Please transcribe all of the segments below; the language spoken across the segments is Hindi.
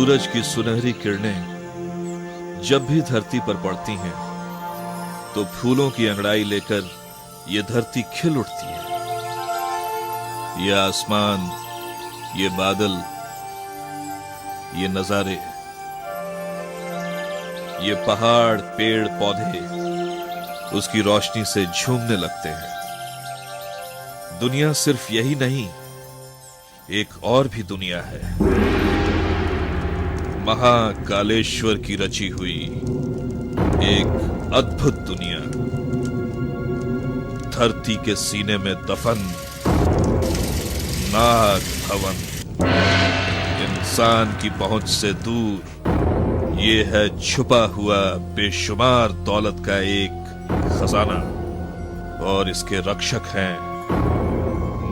सूरज की सुनहरी किरणें जब भी धरती पर पड़ती हैं तो फूलों की अंगड़ाई लेकर ये धरती खिल उठती है। ये आसमान, ये बादल, ये नजारे, ये पहाड़, पेड़, पौधे उसकी रोशनी से झूमने लगते हैं। दुनिया सिर्फ यही नहीं, एक और भी दुनिया है, महाकालेश्वर की रची हुई एक अद्भुत दुनिया। धरती के सीने में दफन नाग भवन, इंसान की पहुंच से दूर। ये है छुपा हुआ बेशुमार दौलत का एक खजाना, और इसके रक्षक हैं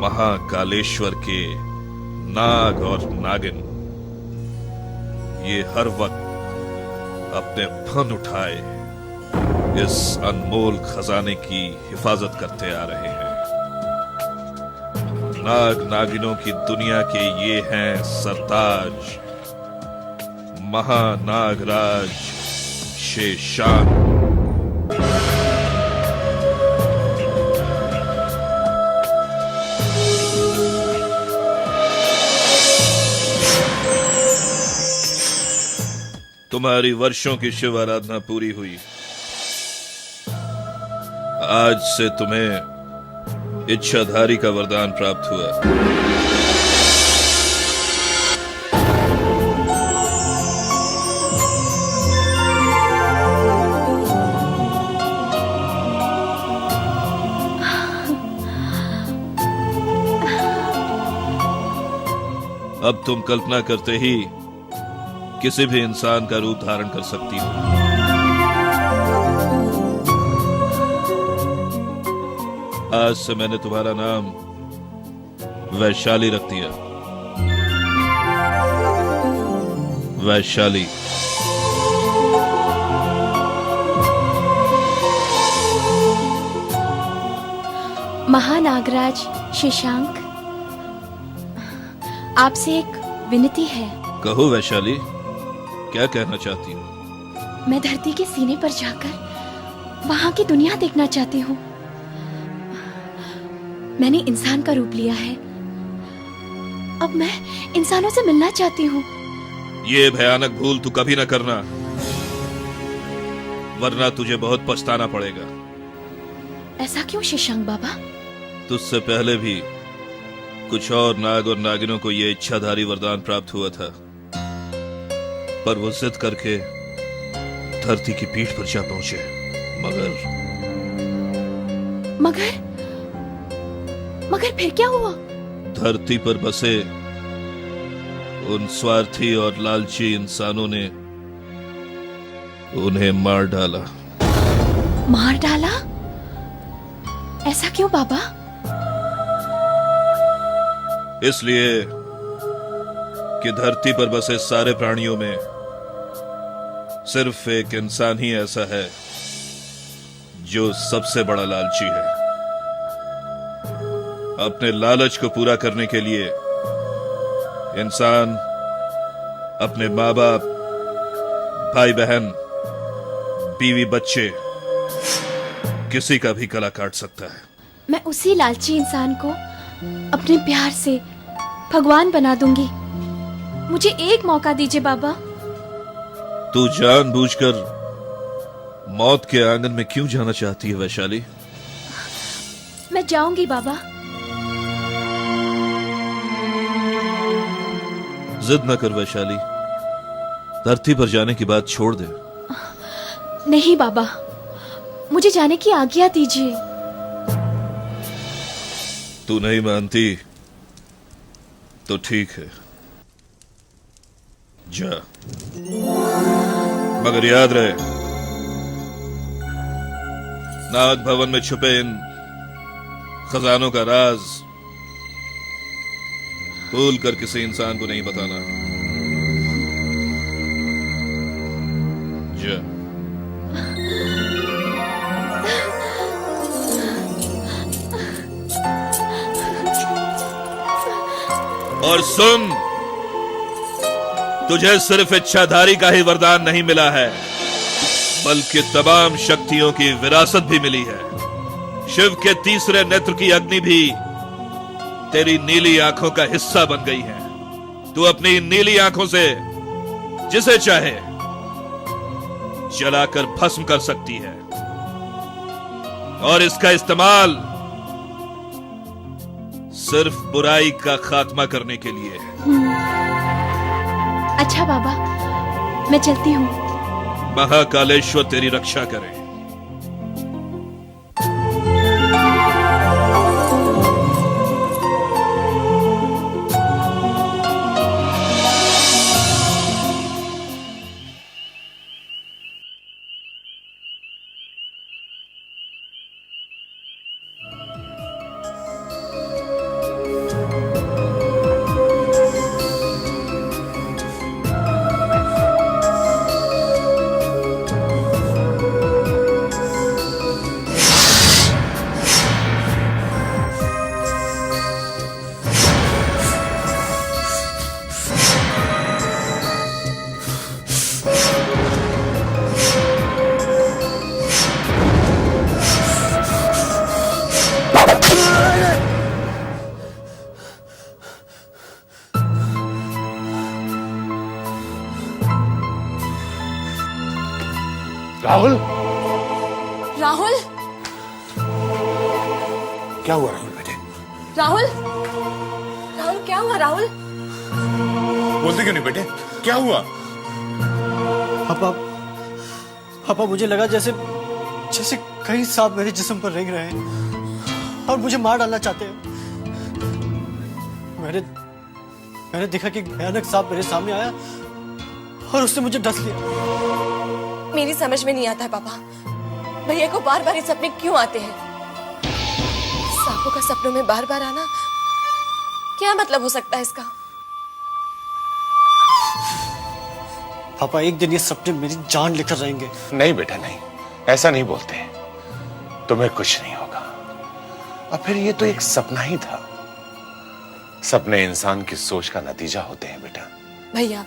महाकालेश्वर के नाग और नागिन। ये हर वक्त अपने फन उठाए इस अनमोल खजाने की हिफाजत करते आ रहे हैं। नाग नागिनों की दुनिया के ये हैं सरताज, महानागराज शेषांक। तुम्हारी वर्षों की शिव आराधना पूरी हुई। आज से तुम्हें इच्छाधारी का वरदान प्राप्त हुआ। अब तुम कल्पना करते ही किसी भी इंसान का रूप धारण कर सकती हो। आज से मैंने तुम्हारा नाम वैशाली रख दिया। वैशाली। महानागराज शशांक, आपसे एक विनती है। कहो वैशाली, क्या कहना चाहती हो? मैं धरती के सीने पर जाकर वहां की दुनिया देखना चाहती हूँ। मैंने इंसान का रूप लिया है, अब मैं इंसानों से मिलना चाहती हूँ। ये भयानक भूल तू कभी न करना, वरना तुझे बहुत पछताना पड़ेगा। ऐसा क्यों शशांक बाबा? तुझसे पहले भी कुछ और नाग और नागिनों को यह इच्छाधारी वरदान प्राप्त हुआ था, पर वो जिद करके धरती की पीठ पर जा पहुंचे। मगर फिर क्या हुआ? धरती पर बसे उन स्वार्थी और लालची इंसानों ने उन्हें मार डाला। मार डाला? ऐसा क्यों बाबा? इसलिए कि धरती पर बसे सारे प्राणियों में सिर्फ एक इंसान ही ऐसा है जो सबसे बड़ा लालची है। अपने लालच को पूरा करने के लिए इंसान अपने माँ बाप, भाई बहन, बीवी बच्चे, किसी का भी गला काट सकता है। मैं उसी लालची इंसान को अपने प्यार से भगवान बना दूंगी। मुझे एक मौका दीजिए बाबा। तू जानबूझकर मौत के आंगन में क्यों जाना चाहती है वैशाली? मैं जाऊंगी बाबा। जिद न कर वैशाली, धरती पर जाने की बात छोड़ दे। नहीं बाबा, मुझे जाने की आज्ञा दीजिए। तू नहीं मानती तो ठीक है, जा। मगर याद रहे, नाग भवन में छुपे इन खजानों का राज भूल कर किसी इंसान को नहीं बताना। जा। और सुन, तुझे सिर्फ इच्छाधारी का ही वरदान नहीं मिला है, बल्कि तमाम शक्तियों की विरासत भी मिली है। शिव के तीसरे नेत्र की अग्नि भी तेरी नीली आंखों का हिस्सा बन गई है। तू अपनी नीली आंखों से जिसे चाहे जलाकर भस्म कर सकती है, और इसका इस्तेमाल सिर्फ बुराई का खात्मा करने के लिए है। अच्छा बाबा, मैं चलती हूँ। महाकालेश्वर तेरी रक्षा करे। राहुल, राहुल, क्या हुआ राहुल बेटे? राहुल, राहुल क्या हुआ राहुल? बोलते क्यों नहीं बेटे? क्या हुआ? पापा, पापा मुझे लगा जैसे जैसे कई सांप मेरे जिस्म पर रेंग रहे हैं और मुझे मार डालना चाहते हैं। मैंने देखा कि भयानक सांप मेरे सामने आया और उसने मुझे डस लिया। मेरी समझ में नहीं आता है पापा, भैया को बार बार ये सपने क्यों आते हैं? सांपों का सपनों में बार बार आना क्या मतलब हो सकता है इसका? पापा एक दिन ये सपने मेरी जान लेकर रहेंगे। नहीं बेटा नहीं, ऐसा नहीं बोलते। तुम्हें कुछ नहीं होगा। और फिर ये तो एक सपना ही था। सपने इंसान की सोच का नतीजा होते हैं बेटा। भैया,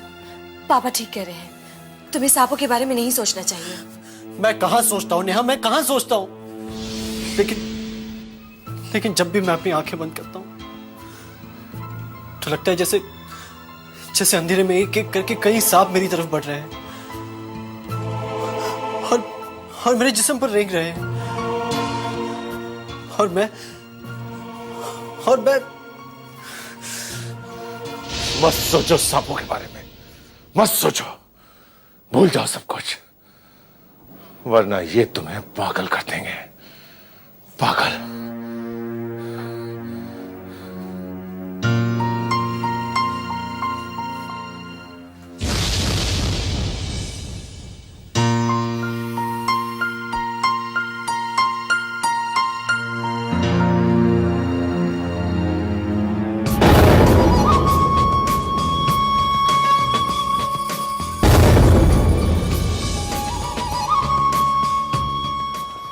पापा ठीक कह रहे हैं, तुम्हें सांपों के बारे में नहीं सोचना चाहिए। मैं कहाँ सोचता हूँ नेहा, मैं कहाँ सोचता हूँ। लेकिन जब भी मैं अपनी आंखें बंद करता हूँ तो लगता है जैसे जैसे अंधेरे में एक एक करके कई सांप मेरी तरफ बढ़ रहे हैं और मेरे जिस्म पर रेंग रहे हैं और मैं मत सोचो सांपों के बारे में, मत सोचो। भूल जाओ सब कुछ, वरना ये तुम्हें पागल कर देंगे। पागल।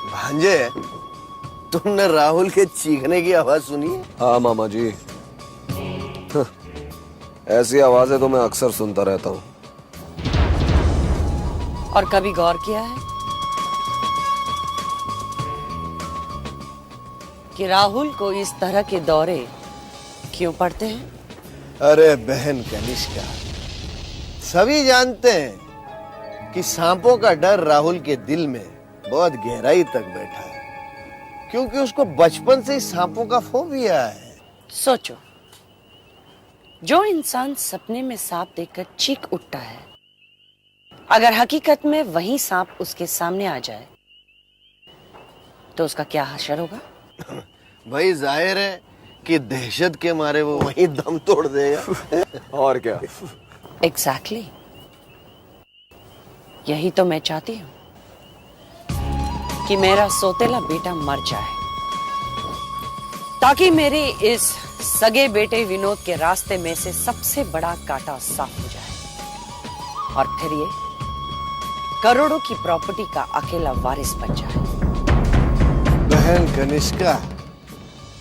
भांजे, तुमने राहुल के चीखने की आवाज सुनी है? हाँ मामा जी, ऐसी आवाजें तो मैं अक्सर सुनता रहता हूँ। और कभी गौर किया है कि राहुल को इस तरह के दौरे क्यों पड़ते हैं? अरे बहन कनिष्का, सभी जानते हैं कि सांपों का डर राहुल के दिल में बहुत गहराई तक बैठा है, क्योंकि उसको बचपन से ही सांपों का फोबिया है। सोचो, जो इंसान सपने में सांप देखकर चीख उठता है, अगर हकीकत में वही सांप उसके सामने आ जाए तो उसका क्या हशर होगा? भाई जाहिर है कि दहशत के मारे वो वहीं दम तोड़ देगा। और क्या? एग्जैक्टली, यही तो मैं चाहती हूँ कि मेरा सोतेला बेटा मर जाए, ताकि मेरे इस सगे बेटे विनोद के रास्ते में से सबसे बड़ा कांटा साफ हो जाए और फिर ये करोड़ों की प्रॉपर्टी का अकेला वारिस बन जाए। बहन कनिष्का,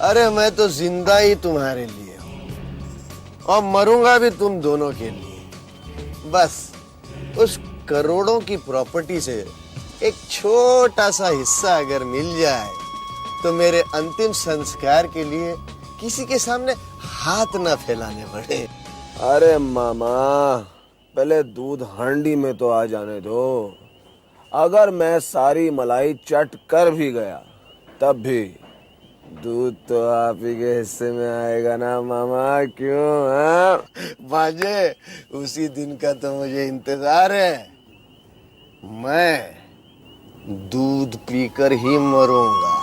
अरे मैं तो जिंदा ही तुम्हारे लिए हूँ और मरूंगा भी तुम दोनों के लिए, बस उस करोड़ों की प्रॉपर्टी से एक छोटा सा हिस्सा अगर मिल जाए तो मेरे अंतिम संस्कार के लिए किसी के सामने हाथ ना फैलाने पड़े। अरे मामा, पहले दूध हांडी में तो आ जाने दो। अगर मैं सारी मलाई चट कर भी गया तब भी दूध तो आप ही के हिस्से में आएगा ना मामा, क्यों? हाँ बाजे, उसी दिन का तो मुझे इंतजार है। मैं दूध पीकर ही मरूंगा।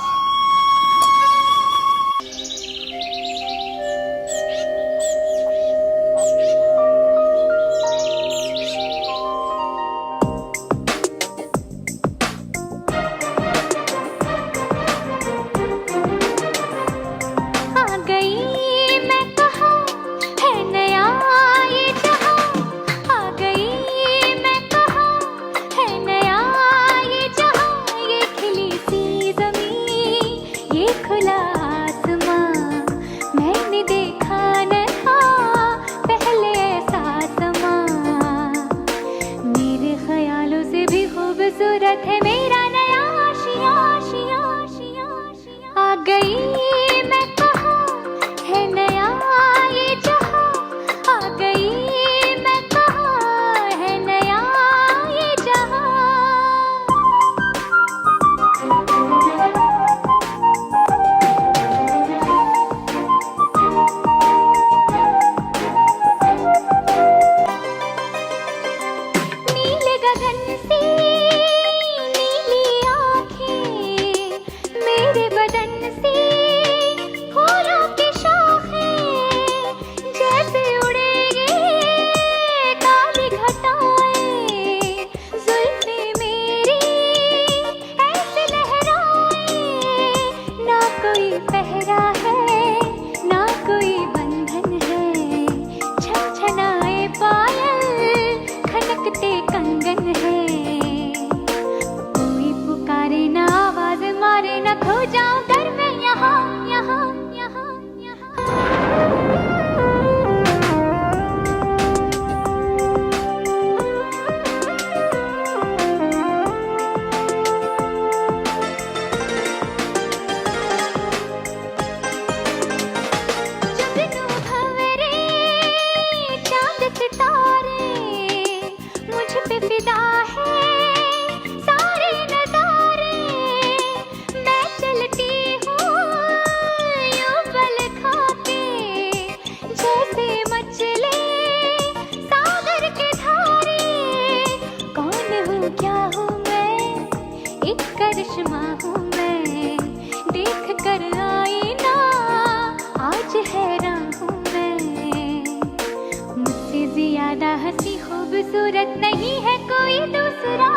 खूबसूरत नहीं है कोई दूसरा।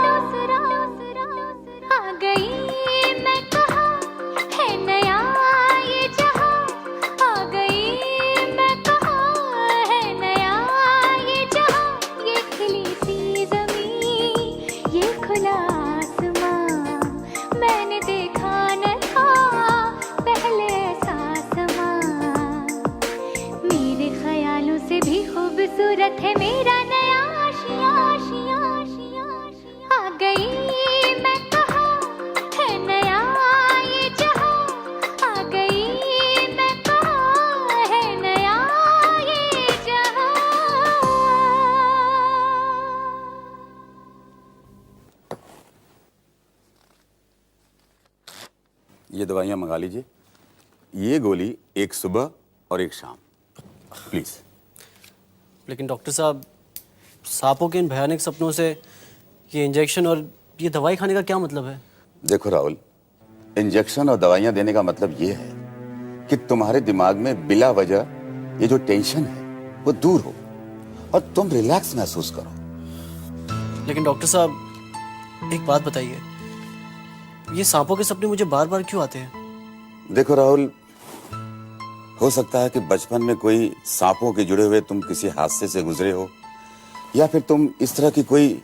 आ गई मैं कहाँ है नया ये जहाँ, आ गई मैं कहाँ है नया ये जहाँ। ये खिली सी ज़मीं, ये खुला आसमां, मैंने देखा न था पहले ऐसा समा। मेरे ख्यालों से भी खूबसूरत है मेरा नया आशिया, आशिया, आशिया, आशिया। आ गई मैं कहाँ है नया ये जहाँ, आ गई मैं कहाँ है नया ये जहाँ। ये दवाइयाँ मंगा लीजिए। ये गोली एक सुबह और एक शाम, प्लीज। लेकिन डॉक्टर साहब, सांपों के इन भयानक सपनों से ये इंजेक्शन और ये दवाई खाने का क्या मतलब है? देखो राहुल, इंजेक्शन और दवाइयाँ देने का मतलब ये है कि तुम्हारे दिमाग में बिला वजह ये जो टेंशन है वो दूर हो और तुम रिलैक्स महसूस करो। लेकिन डॉक्टर साहब, एक बात बताइए, ये सांपों के सपने मुझे बार बार क्यों आते हैं? देखो राहुल, हो सकता है कि बचपन में कोई सांपों के जुड़े हुए तुम किसी हादसे से गुजरे हो, या फिर तुम इस तरह की कोई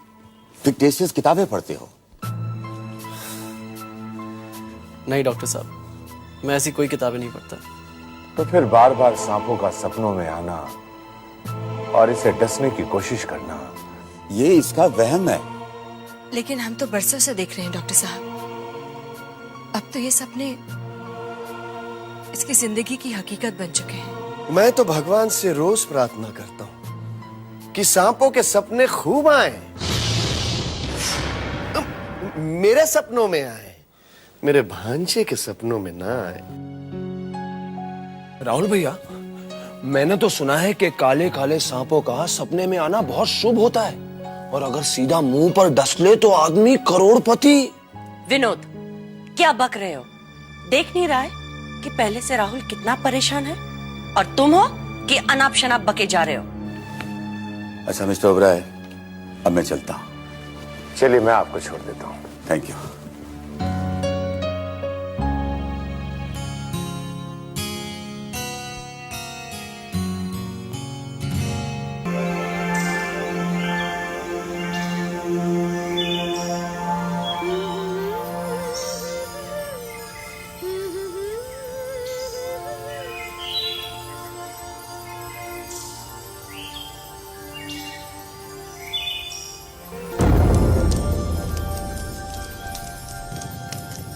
फिक्टिशियस किताबें पढ़ते हो। नहीं डॉक्टर साहब, मैं ऐसी कोई किताबें नहीं पढ़ता। तो फिर बार बार सांपों का सपनों में आना और इसे डसने की कोशिश करना ये इसका वहम है। लेकिन हम तो बरसों से देख रहे हैं डॉक्टर साहब, अब तो ये सपने इसकी जिंदगी की हकीकत बन चुके हैं। मैं तो भगवान से रोज प्रार्थना करता हूँ कि सांपों के सपने खूब आए, मेरे सपनों में आए, मेरे भांजे के सपनों में ना आए। राहुल भैया, मैंने तो सुना है कि काले काले सांपों का सपने में आना बहुत शुभ होता है, और अगर सीधा मुंह पर डस ले तो आदमी करोड़पति। विनोद, क्या बक रहे हो? देख नहीं रहा है कि पहले से राहुल कितना परेशान है, और तुम हो कि अनाप शनाप बके जा रहे हो। अच्छा मिस्टर ओबराय, अब मैं चलता हूँ। चलिए मैं आपको छोड़ देता हूँ। Thank you.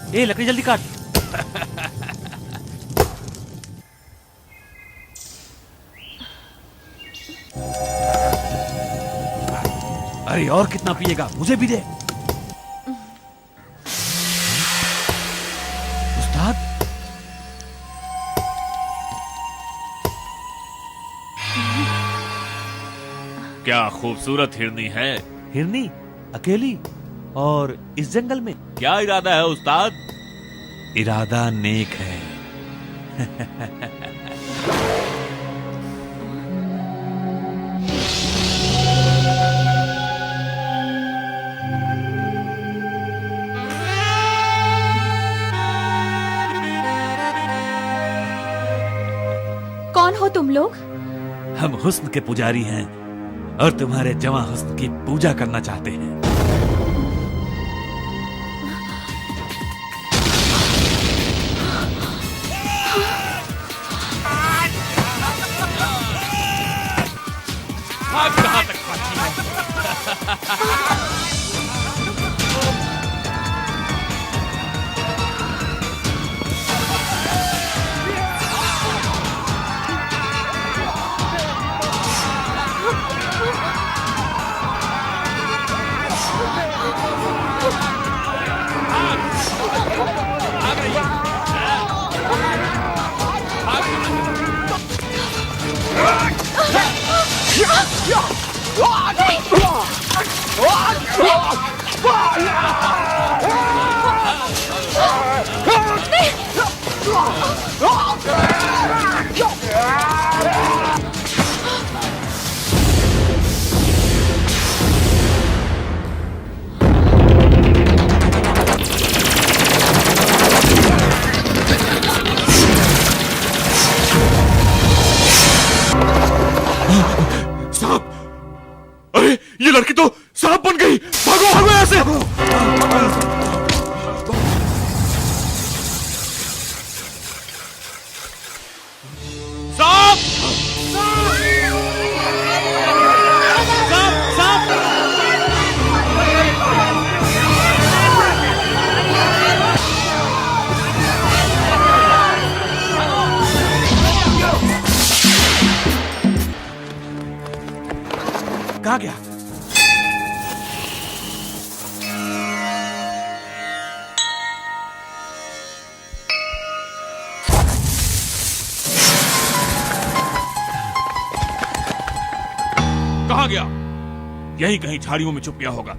ए लकड़ी जल्दी काट। अरे और कितना पिएगा, मुझे भी दे। उस्ताद, क्या खूबसूरत हिरनी है। हिरनी अकेली और इस जंगल में? क्या इरादा है उस्ताद? इरादा नेक है। कौन हो तुम लोग? हम हुस्न के पुजारी हैं और तुम्हारे जवां हुस्न की पूजा करना चाहते हैं। कहां तक भागती है? सांप! अरे ये लड़की तो सांप बन गई। भागो भागो यहाँ से। सांप! सांप! सांप! कहाँ गया? कहाँ गया? यही कहीं झाड़ियों में छुप गया होगा।